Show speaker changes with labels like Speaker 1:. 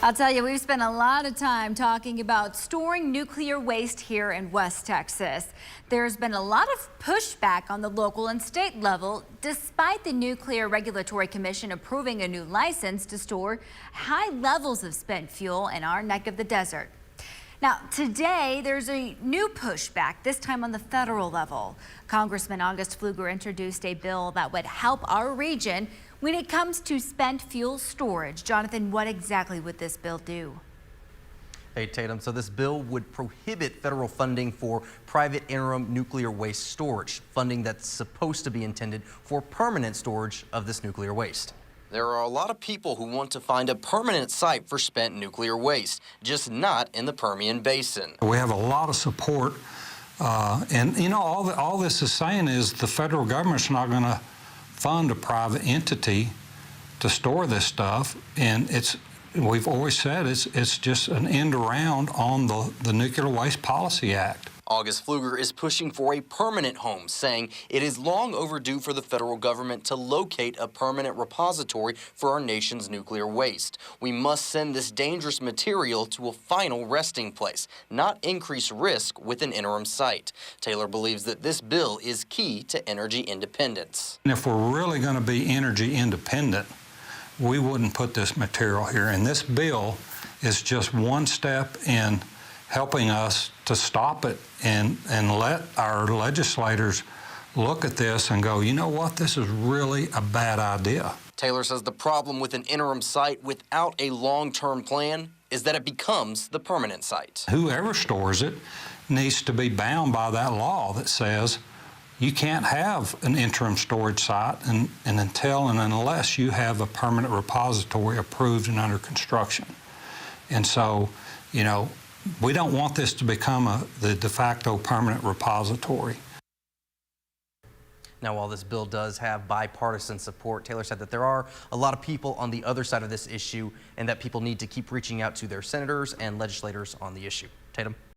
Speaker 1: I'll tell you, we've spent a lot of time talking about storing nuclear waste here in West Texas. There's been a lot of pushback on the local and state level, despite the Nuclear Regulatory Commission approving a new license to store high levels of spent fuel in our neck of the desert. Now, today, there's a new pushback, this time on the federal level. Congressman Pfluger introduced a bill that would help our region when it comes to spent fuel storage. Jonathan, what exactly would this bill do?
Speaker 2: Hey, Tatum, so this bill would prohibit federal funding for private interim nuclear waste storage, funding that's supposed to be intended for permanent storage of this nuclear waste.
Speaker 3: There are a lot of people who want to find a permanent site for spent nuclear waste, just not in the Permian Basin.
Speaker 4: We have a lot of support, and you know, all this is saying is the federal government's not going to fund a private entity to store this stuff, and we've always said it's just an end around on the Nuclear Waste Policy Act.
Speaker 3: August Pfluger is pushing for a permanent home, saying it is long overdue for the federal government to locate a permanent repository for our nation's nuclear waste. We must send this dangerous material to a final resting place, not increase risk with an interim site. Taylor believes that this bill is key to energy independence.
Speaker 4: And if we're really going to be energy independent, we wouldn't put this material here. And this bill is just one step in helping us to stop it and let our legislators look at this and go, you know what, this is really a bad idea.
Speaker 3: Taylor says the problem with an interim site without a long-term plan is that it becomes the permanent site.
Speaker 4: Whoever stores it needs to be bound by that law that says you can't have an interim storage site and until and unless you have a permanent repository approved and under construction. And so, you know, we don't want this to become the de facto permanent repository.
Speaker 2: Now, while this bill does have bipartisan support, Taylor said that there are a lot of people on the other side of this issue and that people need to keep reaching out to their senators and legislators on the issue. Tatum.